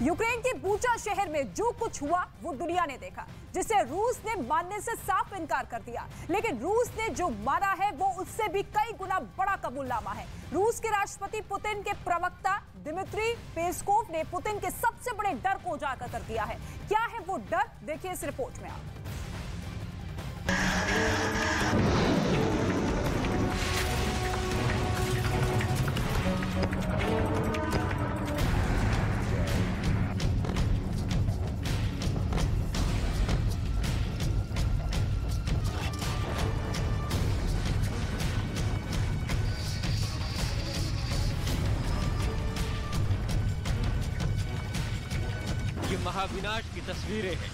Ukraine के Bucha शहर में जो कुछ हुआ वो दुनिया ने देखा, जिसे रूस ने मानने से साफ इनकार कर दिया। लेकिन रूस ने जो माना है वो उससे भी कई गुना बड़ा कबूलनामा है। रूस के राष्ट्रपति पुतिन के प्रवक्ता दिमित्री पेस्कोव ने पुतिन के सबसे बड़े डर को उजागर कर दिया है। क्या है वो डर, देखिए इस रिपोर्ट में आप। ये महाविनाश की तस्वीरें हैं।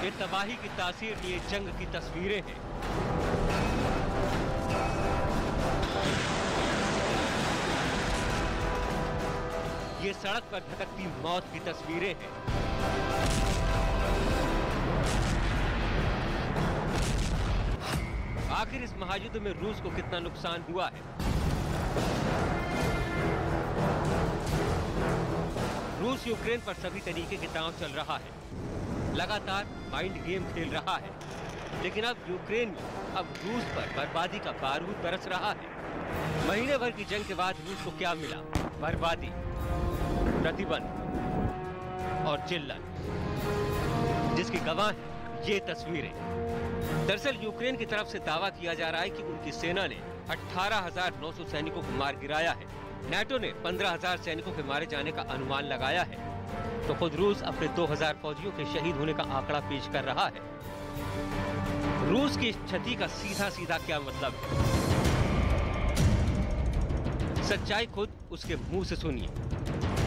ये तबाही की तासीर लिए जंग की तस्वीरें हैं। ये सड़क पर भटकती मौत की तस्वीरें हैं। आखिर इस महायुद्ध में रूस को कितना नुकसान हुआ है? रूस यूक्रेन पर सभी तरीके के दांव चल रहा है, लगातार माइंड गेम खेल रहा है। लेकिन अब यूक्रेन में अब रूस पर बर्बादी का बारूद बरस रहा है। महीने भर की जंग के बाद रूस को क्या मिला? बर्बादी, प्रतिबंध और जिल्लत, जिसकी गवाह है ये तस्वीरें। दरअसल यूक्रेन की तरफ से दावा किया जा रहा है कि उनकी सेना ने 18,900 सैनिकों को मार गिराया है। नाटो ने 15,000 सैनिकों के मारे जाने का अनुमान लगाया है, तो खुद रूस अपने 2,000 फौजियों के शहीद होने का आंकड़ा पेश कर रहा है। रूस की इस क्षति का सीधा सीधा क्या मतलब है? सच्चाई खुद उसके मुंह से सुनिए,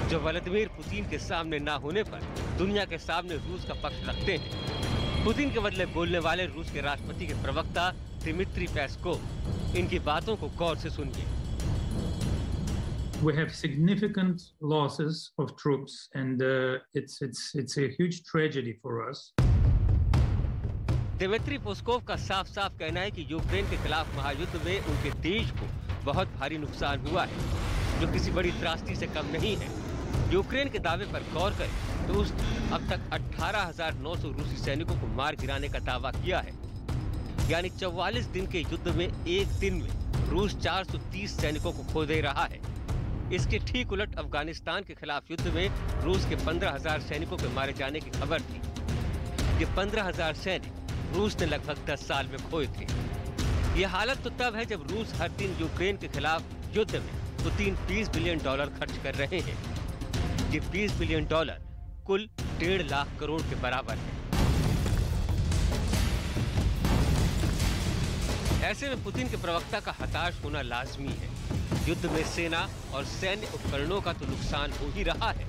जो व्लादिमीर पुतिन के सामने ना होने पर दुनिया के सामने रूस का पक्ष रखते हैं। पुतिन के बदले बोलने वाले रूस के राष्ट्रपति के प्रवक्ता दिमित्री पेस्कोव, इनकी बातों को गौर से सुनिए। We have significant losses of troops, and it's a huge tragedy for us. Dmitry Peskov का साफ साफ कहना है कि यूक्रेन के खिलाफ महायुद्ध में उनके देश को बहुत भारी नुकसान हुआ है, जो किसी बड़ी त्रासदी से कम नहीं है। यूक्रेन के दावे पर गौर करें तो उसने अब तक 18,900 रूसी सैनिकों को मार गिराने का दावा किया है। यानी 44 दिन के युद्ध में एक दिन में रूस 430 सैनिकों को खो दे रहा है। इसके ठीक उलट अफगानिस्तान के खिलाफ युद्ध में रूस के 15,000 सैनिकों के मारे जाने की खबर थी। ये 15,000 सैनिक रूस ने लगभग 10 साल में खोए थे। ये हालत तो तब है जब रूस हर दिन यूक्रेन के खिलाफ युद्ध में पुतिन $20 बिलियन खर्च कर रहे हैं। ये $20 बिलियन कुल 1.5 लाख करोड़ के बराबर है। ऐसे में पुतिन के प्रवक्ता का हताश होना लाजमी है। युद्ध में सेना और सैन्य उपकरणों का तो नुकसान हो ही रहा है।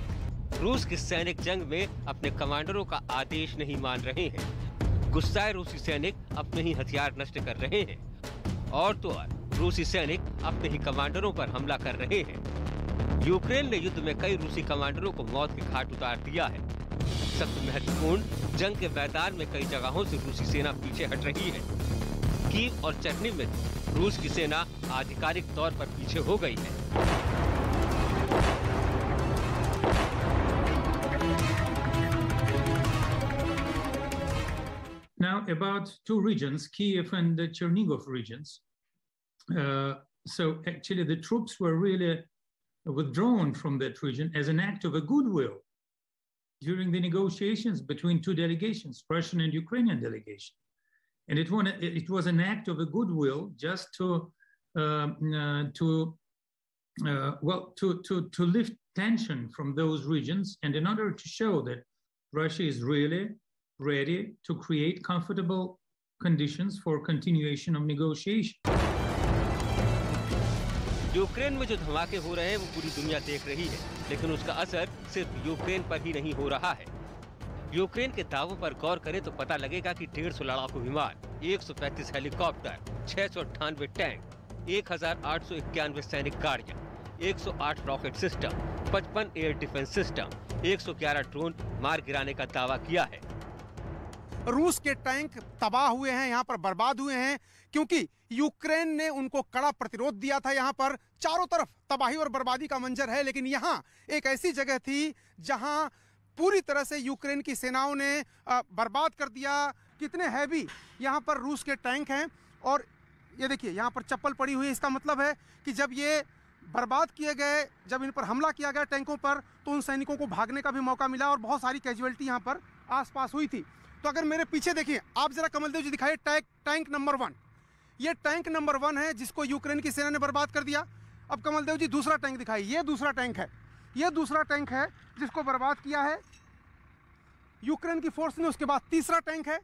रूस के सैनिक जंग में अपने कमांडरों का आदेश नहीं मान रहे हैं। गुस्साए रूसी सैनिक अपने ही हथियार नष्ट कर रहे हैं, और तो और रूसी सैनिक अपने ही कमांडरों पर हमला कर रहे हैं। यूक्रेन ने युद्ध में कई रूसी कमांडरों को मौत के घाट उतार दिया है। सबसे महत्वपूर्ण, जंग के मैदान में कई जगहों से रूसी सेना पीछे हट रही है। कीव और चर्नी में रूस की सेना आधिकारिक तौर पर पीछे हो गई है। Now about two regions, Kiev and the Chernigov regions. So actually the troops were really withdrawn from that region as an act of a goodwill during the negotiations between two delegations, Russian and Ukrainian delegation. And it was an act of a goodwill just to lift tension from those regions, and in order to show that Russia is really ready to create comfortable conditions for continuation of negotiation. Ukraine में जो धमाके हो रहे हैं वो पूरी दुनिया देख रही है, लेकिन उसका असर सिर्फ यूक्रेन पर ही नहीं हो रहा है। यूक्रेन के दावों पर गौर करें तो पता लगेगा कि 150 लड़ाकू विमान, 135 हेलीकॉप्टर, 698 टैंक, 1,891 सैनिक गाड़ियां, 108 rocket system, 55 air defence system, 111 drone मार गिराने का दावा किया है। रूस के टैंक तबाह हुए हैं, यहाँ पर बर्बाद हुए हैं, क्योंकि यूक्रेन ने उनको कड़ा प्रतिरोध दिया था। यहाँ पर चारों तरफ तबाही और बर्बादी का मंजर है, लेकिन यहाँ एक ऐसी जगह थी जहाँ पूरी तरह से यूक्रेन की सेनाओं ने बर्बाद कर दिया। कितने हैवी यहाँ पर रूस के टैंक हैं, और ये देखिए यहाँ पर चप्पल पड़ी हुई है। इसका मतलब है कि जब ये बर्बाद किए गए, जब इन पर हमला किया गया टैंकों पर, तो उन सैनिकों को भागने का भी मौका मिला और बहुत सारी कैजुअलिटी यहाँ पर आसपास हुई थी। तो अगर मेरे पीछे देखिए आप, जरा कमलदेव जी दिखाइए टैंक नंबर 1। ये टैंक नंबर 1 है जिसको यूक्रेन की सेना ने बर्बाद कर दिया। अब कमलदेव जी दूसरा टैंक दिखाइए। ये दूसरा टैंक है, ये दूसरा टैंक है जिसको बर्बाद किया है यूक्रेन की फोर्स ने। उसके बाद तीसरा टैंक है,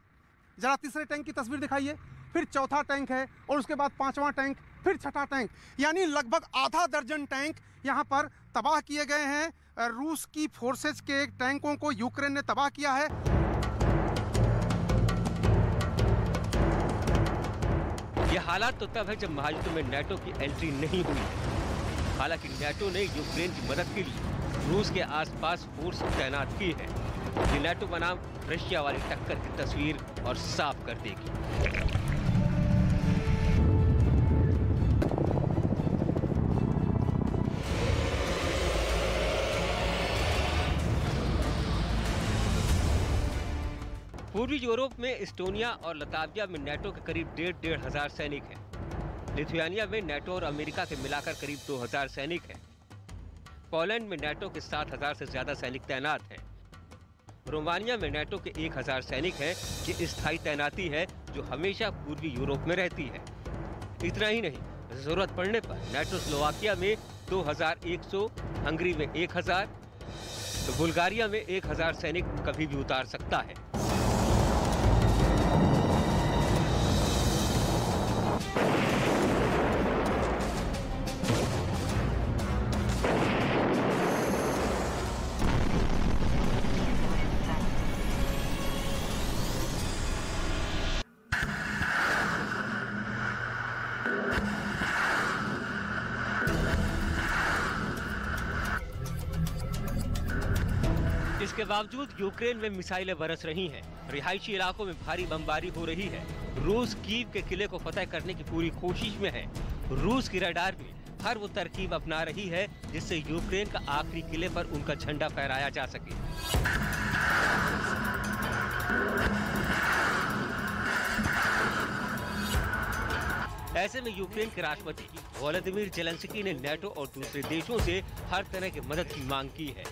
जरा तीसरे टैंक की तस्वीर दिखाइए। फिर चौथा टैंक है, और उसके बाद पांचवा टैंक, फिर छठा टैंक, यानी लगभग आधा दर्जन टैंक यहाँ पर तबाह किए गए हैं। रूस की फोर्सेज के टैंकों को यूक्रेन ने तबाह किया है। ये हालात तो तब है जब महायुद्ध में नाटो की एंट्री नहीं हुई है। हालांकि नाटो ने यूक्रेन की मदद के लिए रूस के आसपास फोर्स तैनात की है। ये नाटो बनाम रशिया वाली टक्कर की तस्वीर और साफ कर देगी। पूर्वी यूरोप में एस्टोनिया और लताविया में नाटो के करीब 1,500 सैनिक हैं। लिथुआनिया में नाटो और अमेरिका के मिलाकर करीब 2,000 सैनिक हैं। पोलैंड में नाटो के 7,000 से ज्यादा सैनिक तैनात हैं। रोमानिया में नाटो के 1,000 सैनिक हैं। ये स्थायी तैनाती है जो हमेशा पूर्वी यूरोप में रहती है। इतना ही नहीं, जरूरत पड़ने पर नाटो स्लोवाकिया में 2,100, हंगरी में 1,000, तो बुल्गारिया में 1,000 सैनिक कभी भी उतार सकता है। इसके बावजूद यूक्रेन में मिसाइलें बरस रही हैं, रिहायशी इलाकों में भारी बमबारी हो रही है। रूस कीव के किले को फतह करने की पूरी कोशिश में है। रूस की रडार भी हर वो तरकीब अपना रही है जिससे यूक्रेन का आखिरी किले पर उनका झंडा फहराया जा सके। ऐसे में यूक्रेन के राष्ट्रपति वोलोदिमीर ज़ेलेंस्की ने नाटो और दूसरे देशों से हर तरह की मदद की मांग की है।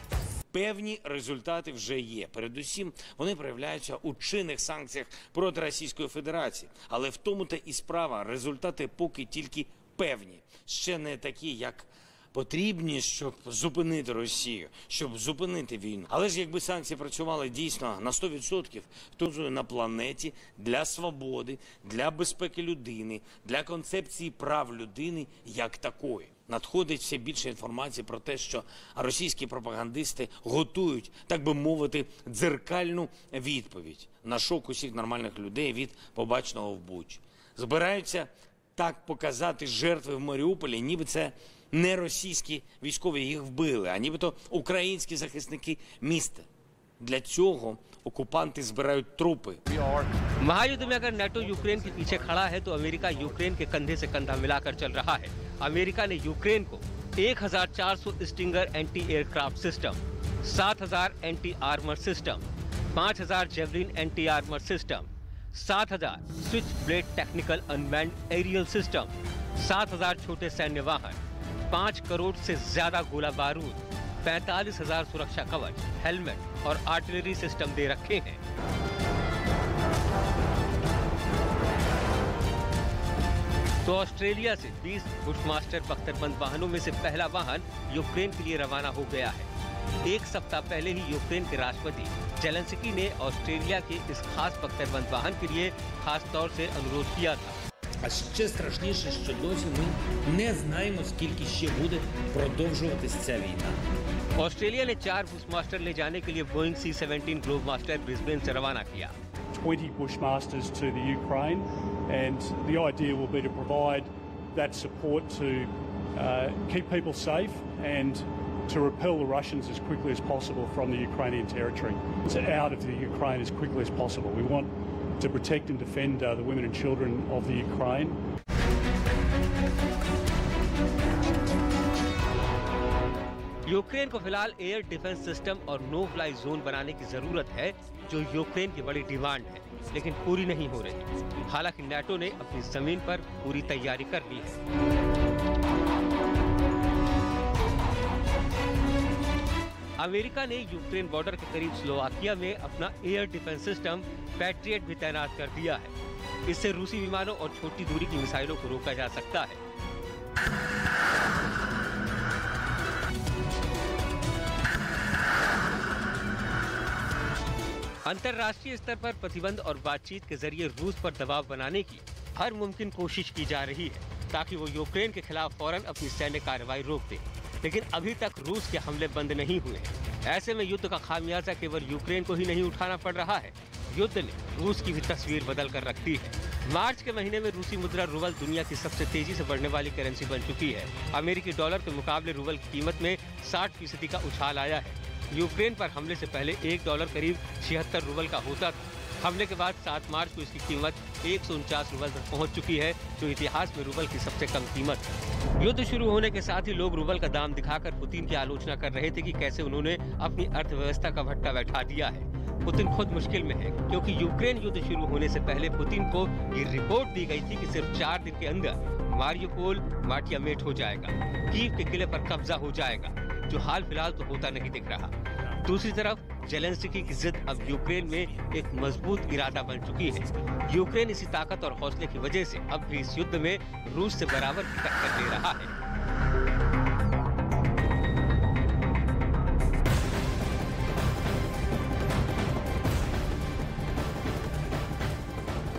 Певні результати вже є. Передусім, вони проявляються у чинних санкціях проти Російської Федерації. Але в тому-то і справа. Результати поки тільки певні. Ще не такі, як потрібні, щоб зупинити Росію, щоб зупинити війну. Але ж якби санкції працювали дійсно на 100%, то на планеті для свободи, для безпеки людини, для концепції прав людини як такої. Надходить все більше інформації про те, що російські пропагандисти готують, так би мовити, дзеркальну відповідь на шок усіх нормальних людей від побаченого в Бучі. Збираються так показати жертви в Маріуполі, ніби це не російські військові їх вбили, а нібито українські захисники міста. Для цього окупанти збирають трупи. महायुद्ध में अगर नाटो यूक्रेन के पीछे खड़ा है तो अमेरिका यूक्रेन के कंधे से कंधा मिलाकर चल रहा है। अमेरिका ने यूक्रेन को 1,400 Stinger anti aircraft system, 7,000 anti armour system, 5,000 Javelin anti armour system, 7,000 switchblade technical unmanned aerial system, 7,000 छोटे सैन्य वाहन, 5 करोड़ से ज्यादा गोला बारूद, 45,000 सुरक्षा कवच, हेलमेट और आर्टिलरी सिस्टम दे रखे हैं। तो ऑस्ट्रेलिया से 20 बुशमास्टर बख्तरबंद वाहनों में से पहला वाहन यूक्रेन के लिए रवाना हो गया है। एक सप्ताह पहले ही यूक्रेन के राष्ट्रपति ज़ेलेंस्की ने ऑस्ट्रेलिया के इस खास बख्तरबंद वाहन के लिए खास तौर से अनुरोध किया था। А ще страшніше, що досі ми не знаємо, скільки ще буде продовжуватись ця війна. ऑस्ट्रेलिया ने 4 बुशमास्टर ले जाने के लिए बोइंग C-17 ग्लोबमास्टर ब्रिस्बेन से रवाना किया। 20 Bushmasters to the Ukraine, and the idea will be to provide that support to keep people safe and to repel the Russians as quickly as possible from the Ukrainian territory, to out of the Ukraine as quickly as possible. We want to protect and defend the women and children of the Ukraine. Ukraine को फिलहाल air defence system और no fly zone बनाने की जरूरत है, जो Ukraine की बड़ी डिमांड है, लेकिन पूरी नहीं हो रही। हालांकि नाटो ने अपनी जमीन पर पूरी तैयारी कर ली है। अमेरिका ने यूक्रेन बॉर्डर के करीब स्लोवाकिया में अपना एयर डिफेंस सिस्टम पैट्रियट भी तैनात कर दिया है। इससे रूसी विमानों और छोटी दूरी की मिसाइलों को रोका जा सकता है। अंतर्राष्ट्रीय स्तर पर प्रतिबंध और बातचीत के जरिए रूस पर दबाव बनाने की हर मुमकिन कोशिश की जा रही है, ताकि वो यूक्रेन के खिलाफ फौरन अपनी सैन्य कार्रवाई रोक दे। लेकिन अभी तक रूस के हमले बंद नहीं हुए। ऐसे में युद्ध का खामियाजा केवल यूक्रेन को ही नहीं उठाना पड़ रहा है, युद्ध ने रूस की भी तस्वीर बदल कर रख दी है। मार्च के महीने में रूसी मुद्रा रूबल दुनिया की सबसे तेजी से बढ़ने वाली करेंसी बन चुकी है। अमेरिकी डॉलर के मुकाबले रूबल की कीमत में 60% का उछाल आया है। यूक्रेन पर हमले से पहले $1 करीब 76 रूबल का होता था। हमले के बाद 7 मार्च को इसकी कीमत 149 रूबल तक पहुंच चुकी है, जो इतिहास में रूबल की सबसे कम कीमत है। युद्ध शुरू होने के साथ ही लोग रूबल का दाम दिखाकर पुतिन की आलोचना कर रहे थे कि कैसे उन्होंने अपनी अर्थव्यवस्था का भट्टा बैठा दिया है। पुतिन खुद मुश्किल में है, क्योंकि यूक्रेन युद्ध शुरू होने से पहले पुतिन को ये रिपोर्ट दी गई थी कि सिर्फ 4 दिन के अंदर मारियोपोल माटियामेट हो जाएगा, कीव के किले पर कब्जा हो जाएगा, जो हाल फिलहाल तो होता नहीं दिख रहा। दूसरी तरफ जेलेंस्की की जिद अब यूक्रेन में एक मजबूत इरादा बन चुकी है। यूक्रेन इसी ताकत और हौसले की वजह से अब भी इस युद्ध में रूस से बराबर की टक्कर दे रहा है।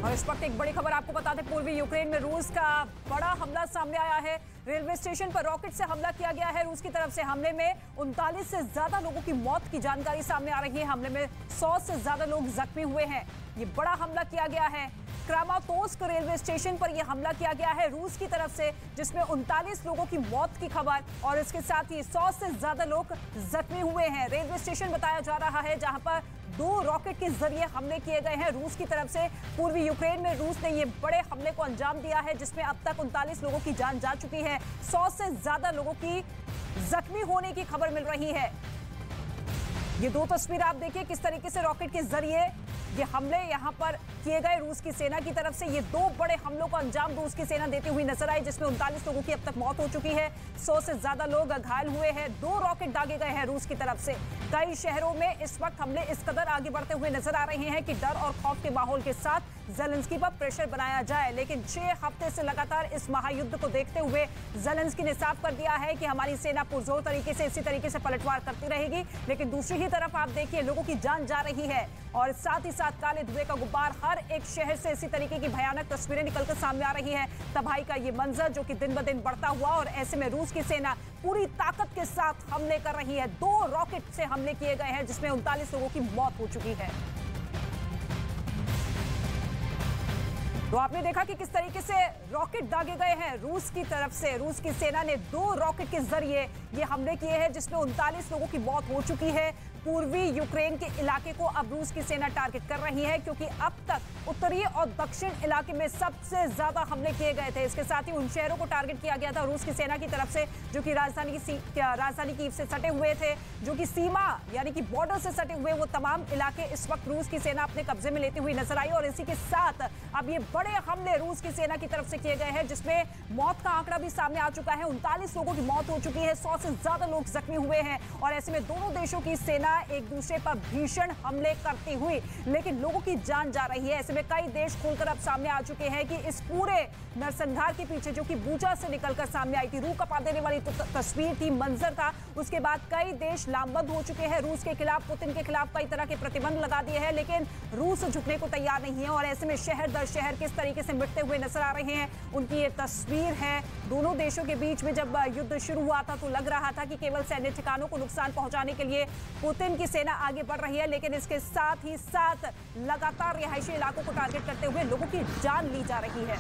और इस वक्त एक बड़ी खबर आपको बता दें, पूर्वी यूक्रेन में रूस का बड़ा हमला सामने आया है। रेलवे स्टेशन पर रॉकेट से हमला किया गया है रूस की तरफ से। हमले में 39 से ज्यादा लोगों की मौत की जानकारी सामने आ रही है। हमले में 100 से ज्यादा लोग जख्मी हुए हैं। ये बड़ा हमला किया गया है। क्रामातोर्स्क रेलवे स्टेशन पर यह हमला किया गया है रूस की तरफ से, जिसमें 39 लोगों की मौत की खबर और इसके साथ ही 100 से ज्यादा लोग जख्मी हुए हैं। रेलवे स्टेशन बताया जा रहा है जहां पर 2 रॉकेट के जरिए हमले किए गए हैं रूस की तरफ से। पूर्वी यूक्रेन में रूस ने ये बड़े हमले को अंजाम दिया है, जिसमें अब तक 39 लोगों की जान जा चुकी है। 100 से ज्यादा लोगों की जख्मी होने की खबर मिल रही है। ये 2 तस्वीर आप देखिए किस तरीके से रॉकेट के जरिए ये हमले यहां पर किए गए रूस की सेना की तरफ से। ये 2 बड़े हमलों को अंजाम रूस की सेना देती हुई नजर आई, जिसमें 39 लोगों की अब तक मौत हो चुकी है। 100 से ज्यादा लोग घायल हुए हैं। 2 रॉकेट दागे गए हैं रूस की तरफ से। कई शहरों में इस वक्त हमले इस कदर आगे बढ़ते हुए नजर आ रहे हैं कि डर और खौफ के माहौल के साथ जेलेंस्की पर प्रेशर बनाया जाए। लेकिन 6 हफ्ते से लगातार इस महायुद्ध को देखते हुए जेलेंस्की ने साफ कर दिया है कि हमारी सेना पुरजोर तरीके से इसी तरीके से पलटवार करती रहेगी। लेकिन दूसरी ही तरफ आप देखिए लोगों की जान जा रही है और साथ ही साथ काले धुएं का गुब्बार। हर एक शहर से इसी तरीके की भयानक तस्वीरें निकलकर सामने आ रही है। तबाही का ये मंजर जो कि दिन ब दिन बढ़ता हुआ, और ऐसे में रूस की सेना पूरी ताकत के साथ हमले कर रही है। 2 रॉकेट से हमले किए गए हैं, जिसमें 39 लोगों की मौत हो चुकी है। तो आपने देखा कि किस तरीके से रॉकेट दागे गए हैं रूस की तरफ से। रूस की सेना ने 2 रॉकेट के जरिए ये हमले किए हैं, जिसमें 39 लोगों की मौत हो चुकी है। पूर्वी यूक्रेन के इलाके को अब रूस की सेना टारगेट कर रही है, क्योंकि अब तक उत्तरी और दक्षिण इलाके में सबसे ज्यादा हमले किए गए थे। इसके साथ ही उन शहरों को टारगेट किया गया था रूस की सेना की तरफ से जो कि राजधानी कीव से सटे हुए थे, जो कि सीमा यानी कि बॉर्डर से सटे हुए वो तमाम इलाके इस वक्त रूस की सेना अपने कब्जे में लेती हुई नजर आई। और इसी के साथ अब ये बड़े हमले रूस की सेना की तरफ से किए गए हैं, जिसमें मौत का आंकड़ा भी सामने आ चुका है। 39 लोगों की मौत हो चुकी है। 100 से ज्यादा लोग जख्मी हुए हैं। और ऐसे में दोनों देशों की सेना एक दूसरे पर भीषण हमले करती हुई, लेकिन लोगों की जान जा रही है। ऐसे में कई देश खुलकर अब सामने आ चुके हैं कि इस पूरे नरसंहार के पीछे, जो कि बूचा से निकलकर सामने आई थी, रूह कपा देने वाली तस्वीर थी, मंजर था, उसके बाद कई देश लामबंद हो चुके हैं रूस के खिलाफ। पुतिन के खिलाफ कई तरह के प्रतिबंध लगा दिए हैं, लेकिन रूस झुकने को तैयार नहीं है। और ऐसे में शहर दर शहर किस तरीके से मिटते हुए नजर आ रहे हैं, उनकी ये तस्वीर है। दोनों देशों के बीच में जब युद्ध शुरू हुआ था तो लग रहा था कि केवल सैन्य ठिकानों को नुकसान पहुंचाने के लिए पुतिन की सेना आगे बढ़ रही है, लेकिन इसके साथ ही साथ लगातार रिहायशी इलाकों को टारगेट करते हुए लोगों की जान ली जा रही है।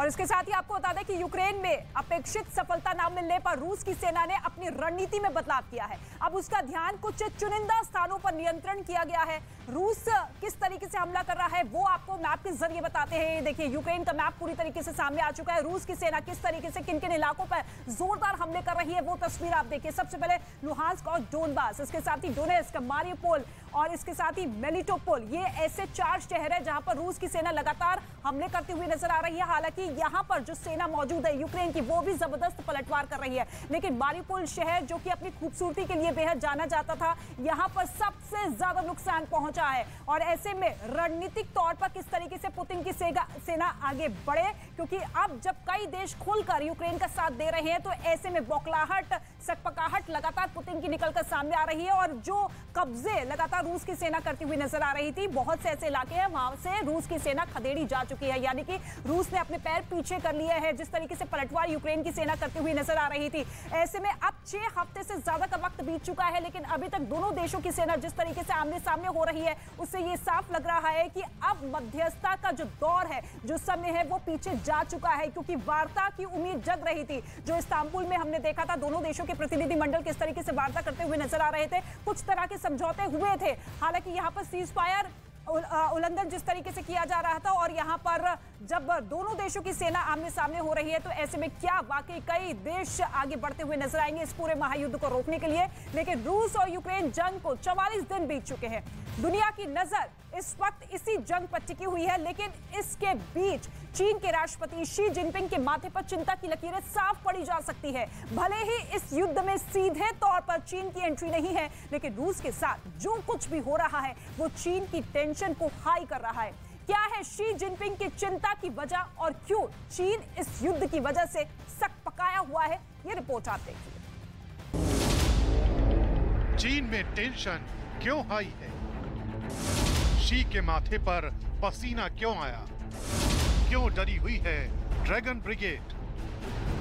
और इसके साथ ही आपको बता दें कि यूक्रेन में अपेक्षित सफलता न मिलने पर रूस की सेना ने अपनी रणनीति में बदलाव किया है। अब उसका ध्यान कुछ चुनिंदा स्थानों पर नियंत्रण किया गया है। रूस किस तरीके से हमला कर रहा है वो आपको मैप के जरिए बताते हैं। देखिए, यूक्रेन का मैप पूरी तरीके से सामने आ चुका है। रूस की सेना किस तरीके से किन किन इलाकों पर जोरदार हमले कर रही है वो तस्वीर आप देखिए। सबसे पहले लुहांस्क और डोनबास, इसके साथ ही डोनेस्क, मारियोपोल और इसके साथ ही मेलिटोपोल, ये ऐसे 4 शहर है जहां पर रूस की सेना लगातार हमले करती हुई नजर आ रही है। हालांकि यहां पर जो सेना मौजूद है यूक्रेन की, वो भी जबरदस्त पलटवार कर रही है। लेकिन मारियोपोल शहर जो कि अपनी खूबसूरती के लिए बेहद जाना जाता था, यहां पर सबसे ज्यादा नुकसान पहुंचा है। और ऐसे में रणनीतिक तौर पर किस तरीके से पुतिन की सेना आगे बढ़े, क्योंकि अब जब कई देश खुलकर यूक्रेन का साथ दे रहे हैं तो ऐसे में बौखलाहट, सकपकाहट लगातार पुतिन की निकलकर सामने आ रही है। और जो कब्जे लगातार रूस की सेना करती हुई नजर आ रही थी, बहुत से ऐसे इलाके हैं वहां से रूस की सेना खदेड़ी जा चुकी है, यानी कि रूस ने अपने पैर पीछे कर लिए हैं। जिस तरीके से पलटवार यूक्रेन की सेना करती हुई नजर आ रही थी, ऐसे में अब 6 हफ्ते से ज्यादा का वक्त बीत चुका है, लेकिन अभी तक दोनों देशों की सेना जिस तरीके से आमने सामने हो रही है, उससे ये साफ लग रहा है कि अब मध्यस्थता का जो दौर है, जो समय है, वो पीछे जा चुका है। क्योंकि वार्ता की उम्मीद जग रही थी, जो इस्तांबुल में हमने देखा था, दोनों देशों के प्रतिनिधिमंडल किस तरीके से वार्ता करते हुए नजर आ रहे थे, कुछ तरह के समझौते हुए थे। हालांकि यहां पर सीज फायर उल्लंघन जिस तरीके से किया जा रहा था, और यहां पर जब दोनों देशों की सेना आमने सामने हो रही है, तो ऐसे में क्या वाकई कई देश आगे बढ़ते हुए नजर आएंगे इस पूरे महायुद्ध को रोकने के लिए। लेकिन रूस और यूक्रेन जंग को 44 दिन बीत चुके हैं। दुनिया की नजर इस वक्त इसी जंग पर टिकी हुई है, लेकिन इसके बीच चीन के राष्ट्रपति शी जिनपिंग के माथे पर चिंता की लकीरें साफ पड़ी जा सकती है। भले ही इस युद्ध में सीधे तौर पर चीन की एंट्री नहीं है, लेकिन रूस के साथ जो कुछ भी हो रहा है वो चीन की टेंशन को हाई कर रहा है। क्या है शी जिनपिंग की चिंता की वजह, और क्यों चीन इस युद्ध की वजह से सकपकाया हुआ है, ये रिपोर्ट आप देखिए। चीन में टेंशन क्यों हाई है? शी के माथे पर पसीना क्यों आया? क्यों डरी हुई है ड्रैगन ब्रिगेड?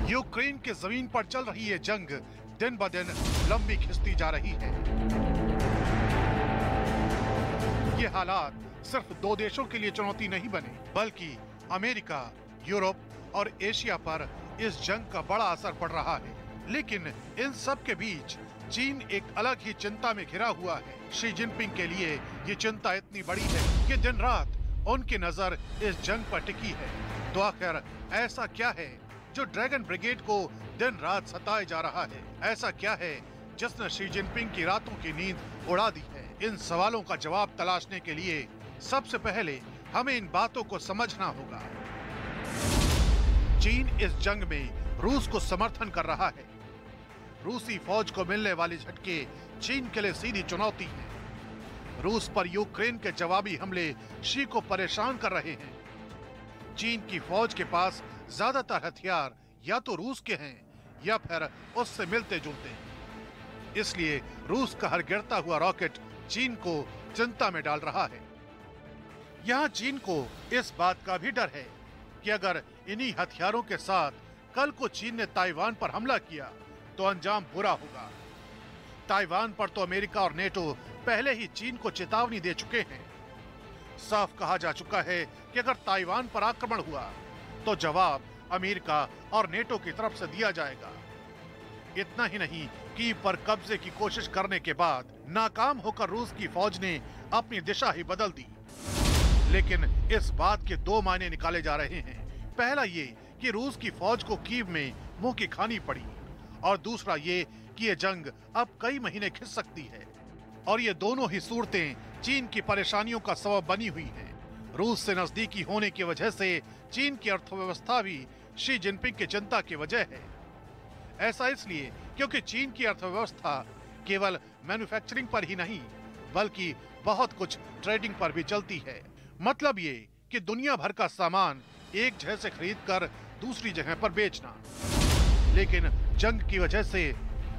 यूक्रेन के जमीन पर चल रही ये जंग दिन ब दिन लंबी खिंचती जा रही है। ये हालात सिर्फ 2 देशों के लिए चुनौती नहीं बने, बल्कि अमेरिका, यूरोप और एशिया पर इस जंग का बड़ा असर पड़ रहा है। लेकिन इन सब के बीच चीन एक अलग ही चिंता में घिरा हुआ है। शी जिनपिंग के लिए ये चिंता इतनी बड़ी है कि दिन रात उनकी नजर इस जंग पर टिकी है। तो आखिर ऐसा क्या है जो ड्रैगन ब्रिगेड को दिन रात सताए जा रहा है? ऐसा क्या है जिसने शी जिनपिंग की रातों की नींद उड़ा दी है? इन सवालों का जवाब तलाशने के लिए सबसे पहले हमें इन बातों को समझना होगा। चीन इस जंग में रूस को समर्थन कर रहा है। रूसी फौज को मिलने वाले झटके चीन के लिए सीधी चुनौती है। रूस पर यूक्रेन के जवाबी हमले शी को परेशान कर रहे हैं। चीन की फौज के पास ज्यादातर हथियार या तो रूस के हैं या फिर उससे मिलते जुलते हैं। इसलिए रूस का हर गिरता हुआ रॉकेट चीन को चिंता में डाल रहा है। यहाँ चीन को इस बात का भी डर है कि अगर इन्हीं हथियारों के साथ कल को चीन ने ताइवान पर हमला किया तो अंजाम बुरा होगा। ताइवान पर तो अमेरिका और नेटो पहले ही चीन को चेतावनी दे चुके हैं। साफ कहा जा चुका है कि अगर ताइवान पर आक्रमण हुआ तो जवाब अमेरिका और नेटो की तरफ से दिया जाएगा। इतना ही नहीं, कीव पर कब्जे की कोशिश करने के बाद नाकाम होकर रूस की फौज ने अपनी दिशा ही बदल दी। लेकिन इस बात के 2 मायने निकाले जा रहे हैं। पहला ये कि रूस की फौज को कीव में मुंह की खानी पड़ी, और दूसरा ये कि ये जंग अब कई महीने खिंच सकती है। और ये दोनों ही सूरतें चीन की परेशानियों का सबब बनी हुई हैं। रूस से नजदीकी होने की वजह से चीन की अर्थव्यवस्था भी शी जिनपिंग की चिंता की वजह है। ऐसा इसलिए क्योंकि चीन की अर्थव्यवस्था केवल मैन्युफैक्चरिंग पर ही नहीं, बल्कि बहुत कुछ ट्रेडिंग पर भी चलती है। मतलब ये कि दुनिया भर का सामान एक जगह से खरीदकर दूसरी जगह पर बेचना। लेकिन जंग की वजह से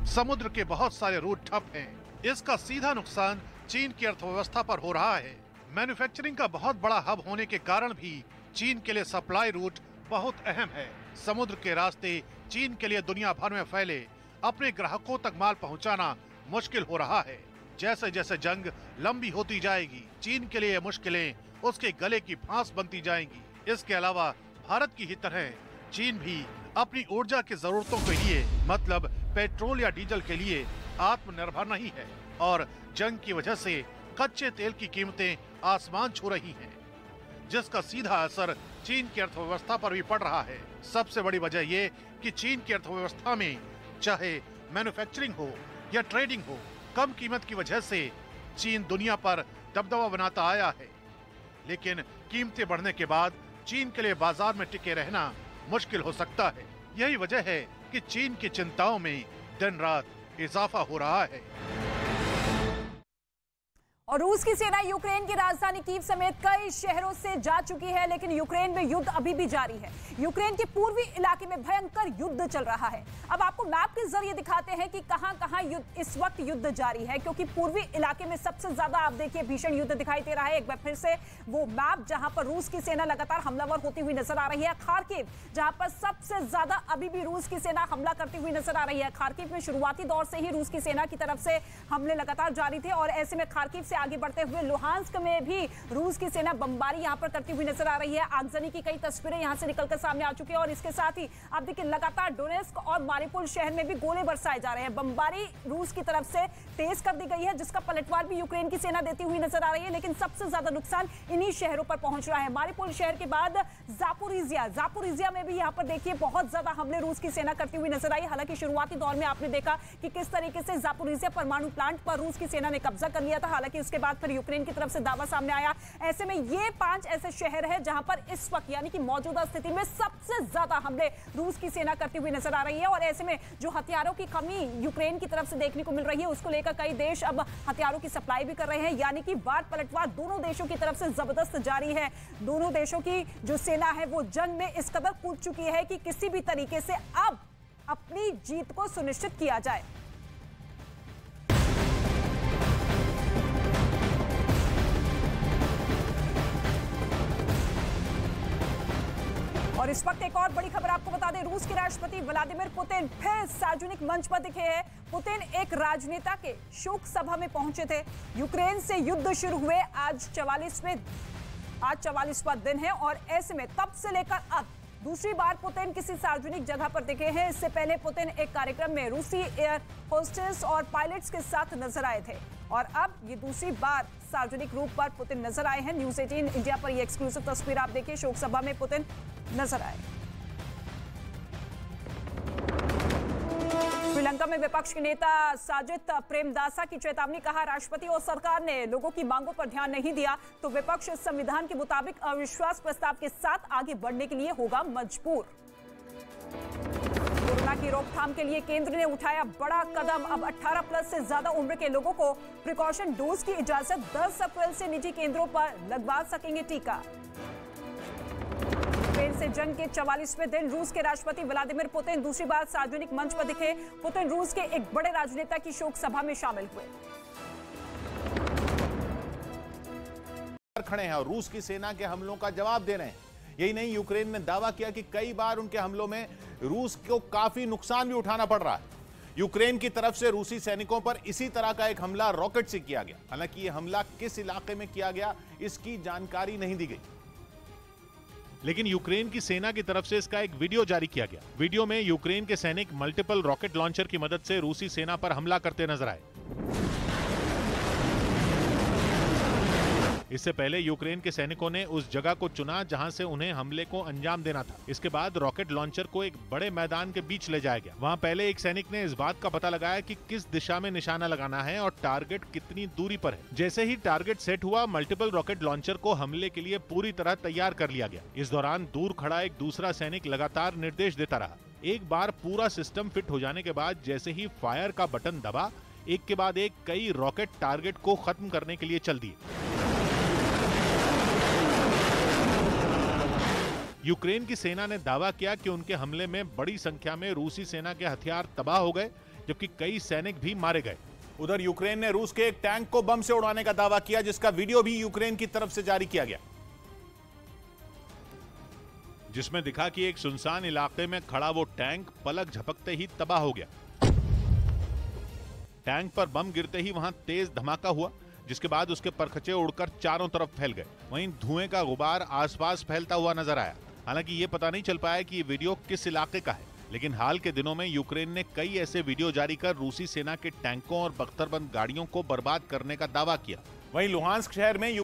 समुद्र के बहुत सारे रूट ठप हैं। इसका सीधा नुकसान चीन की अर्थव्यवस्था पर हो रहा है। मैन्युफैक्चरिंग का बहुत बड़ा हब होने के कारण भी चीन के लिए सप्लाई रूट बहुत अहम है। समुद्र के रास्ते चीन के लिए दुनिया भर में फैले अपने ग्राहकों तक माल पहुंचाना मुश्किल हो रहा है। जैसे जैसे जंग लंबी होती जाएगी, चीन के लिए मुश्किलें उसके गले की फांस बनती जाएंगी। इसके अलावा भारत की ही तरह चीन भी अपनी ऊर्जा की जरूरतों के लिए मतलब पेट्रोल या डीजल के लिए आत्मनिर्भर नहीं है और जंग की वजह से कच्चे तेल की कीमतें आसमान छू रही हैं, जिसका सीधा असर चीन की अर्थव्यवस्था पर भी पड़ रहा है। सबसे बड़ी वजह ये कि चीन की अर्थव्यवस्था में चाहे मैन्युफैक्चरिंग हो या ट्रेडिंग हो, कम कीमत की वजह से चीन दुनिया पर दबदबा बनाता आया है। लेकिन कीमतें बढ़ने के बाद चीन के लिए बाजार में टिके रहना मुश्किल हो सकता है। यही वजह है कि चीन की चिंताओं में दिन रात इजाफा हो रहा है। और रूस की सेना यूक्रेन की राजधानी कीव समेत कई शहरों से जा चुकी है, लेकिन यूक्रेन में युद्ध अभी भी जारी है। यूक्रेन के पूर्वी इलाके में भयंकर युद्ध चल रहा है। अब आपको मैप के जरिए दिखाते हैं कि कहां-कहां इस वक्त युद्ध जारी है, क्योंकि पूर्वी इलाके में सबसे ज्यादा आप देखिए भीषण युद्ध दिखाई दे रहा है। एक बार फिर से वो मैप जहां पर रूस की सेना लगातार हमलावर होती हुई नजर आ रही है। खार्किव जहां पर सबसे ज्यादा अभी भी रूस की सेना हमला करती हुई नजर आ रही है। खार्किव में शुरुआती दौर से ही रूस की सेना की तरफ से हमले लगातार जारी थे और ऐसे में खार्किव से आगे बढ़ते हुए लुहांस्क में भी रूस की सेना बमबारी यहां पर करती हुई नजर आ रही है। आगजनी की कई तस्वीरें यहां से निकलकर सामने आ चुकी है और इसके साथ ही आप देखिए लगातार डोनेस्क और मारिउपोल शहर में भी गोले बरसाए जा रहे हैं। बमबारी रूस की तरफ से तेज कर दी गई है, जिसका पलटवार भी यूक्रेन की सेना देती हुई नजर आ रही है, लेकिन सबसे ज्यादा नुकसान इन्हीं शहरों पर पहुंच रहा है। मारिउपोल शहर के बाद जापोरिजिया में भी यहां पर देखिए बहुत ज्यादा हमले रूस की सेना करती हुई नजर आई। हालांकि शुरुआती दौर में आपने देखा कि किस तरीके से जापोरिजिया परमाणु प्लांट पर रूस की सेना ने कब्जा कर लिया था। हालांकि उसके बाद फिर यूक्रेन की तरफ से दावा सामने आया। ऐसे में ये 5 ऐसे शहर हैं जहां पर इस वक्त यानी कि मौजूदा स्थिति में सबसे ज्यादा हमले रूस की सेना करती हुई नजर आ रही है। और ऐसे में जो हथियारों की कमी यूक्रेन की तरफ से देखने को मिल रही है, उसको लेकर कई देश अब हथियारों की सप्लाई भी कर रहे हैं, यानी कि वार पलटवार दोनों देशों की तरफ से जबरदस्त जारी है। दोनों देशों की जो सेना है वो जंग में इस कदर कूद चुकी है कि किसी भी तरीके से अब अपनी जीत को सुनिश्चित किया जाए। और इस वक्त एक और बड़ी खबर आपको बता दें, रूस के राष्ट्रपति व्लादिमीर पुतिन फिर सार्वजनिक मंच पर दिखे हैं। पुतिन एक राजनेता के शोक सभा में पहुंचे थे। यूक्रेन से युद्ध शुरू हुए आज 44वां दिन है और ऐसे में तब से लेकर अब दूसरी बार पुतिन किसी सार्वजनिक जगह पर दिखे हैं। इससे पहले पुतिन एक कार्यक्रम में रूसी एयर होस्टेस और पायलट्स के साथ नजर आए थे और अब ये दूसरी बार सार्वजनिक रूप पर पुतिन नजर आए हैं। न्यूज़ 18 इंडिया पर ये एक्सक्लूसिव तस्वीर आप देखिए, शोक सभा में पुतिन नजर आए। श्रीलंका में विपक्ष के नेता साजिद प्रेमदासा की चेतावनी, कहा राष्ट्रपति और सरकार ने लोगों की मांगों पर ध्यान नहीं दिया तो विपक्ष संविधान के मुताबिक अविश्वास प्रस्ताव के साथ आगे बढ़ने के लिए होगा मजबूर। कोरोना की रोकथाम के लिए केंद्र ने उठाया बड़ा कदम। अब 18 प्लस से ज्यादा उम्र के लोगों को प्रिकॉशन डोज की इजाजत। 10 अप्रैल से निजी केंद्रों पर लगवा सकेंगे टीका। यूक्रेन से जंग के 44वें दिन रूस के राष्ट्रपति व्लादिमीर पुतिन दूसरी बार सार्वजनिक मंच पर दिखे। पुतिन रूस के एक बड़े राजनेता की शोक सभा में शामिल हुए। खड़े हैं और रूस की सेना के हमलों का जवाब दे रहे हैं। यही नहीं, यूक्रेन ने दावा किया कि कई बार उनके हमलों में रूस को काफी नुकसान भी उठाना पड़ रहा है। यूक्रेन की तरफ से रूसी सैनिकों पर इसी तरह का एक हमला रॉकेट से किया गया। हालांकि यह हमला किस इलाके में किया गया इसकी जानकारी नहीं दी गई, लेकिन यूक्रेन की सेना की तरफ से इसका एक वीडियो जारी किया गया। वीडियो में यूक्रेन के सैनिक मल्टीपल रॉकेट लॉन्चर की मदद से रूसी सेना पर हमला करते नजर आए। इससे पहले यूक्रेन के सैनिकों ने उस जगह को चुना जहां से उन्हें हमले को अंजाम देना था। इसके बाद रॉकेट लॉन्चर को एक बड़े मैदान के बीच ले जाया गया। वहां पहले एक सैनिक ने इस बात का पता लगाया कि किस दिशा में निशाना लगाना है और टारगेट कितनी दूरी पर है। जैसे ही टारगेट सेट हुआ, मल्टीपल रॉकेट लॉन्चर को हमले के लिए पूरी तरह तैयार कर लिया गया। इस दौरान दूर खड़ा एक दूसरा सैनिक लगातार निर्देश देता रहा। एक बार पूरा सिस्टम फिट हो जाने के बाद जैसे ही फायर का बटन दबा, एक के बाद एक कई रॉकेट टारगेट को खत्म करने के लिए चल दिए। यूक्रेन की सेना ने दावा किया कि उनके हमले में बड़ी संख्या में रूसी सेना के हथियार तबाह हो गए, जबकि कई सैनिक भी मारे गए। उधर यूक्रेन ने रूस के एक टैंक को बम से उड़ाने का दावा किया, जिसका वीडियो भी यूक्रेन की तरफ से जारी किया गया, जिसमें दिखा कि एक सुनसान इलाके में खड़ा वो टैंक पलक झपकते ही तबाह हो गया। टैंक पर बम गिरते ही वहां तेज धमाका हुआ, जिसके बाद उसके परखचे उड़कर चारों तरफ फैल गए। वहीं धुएं का गुबार आसपास फैलता हुआ नजर आया। हालांकि ये पता नहीं चल पाया कि ये वीडियो किस इलाके का है, लेकिन हाल के दिनों में यूक्रेन ने कई ऐसे वीडियो जारी कर रूसी सेना के टैंकों और बख्तरबंद गाड़ियों को बर्बाद करने का दावा किया। वहीं लुहांस्क शहर में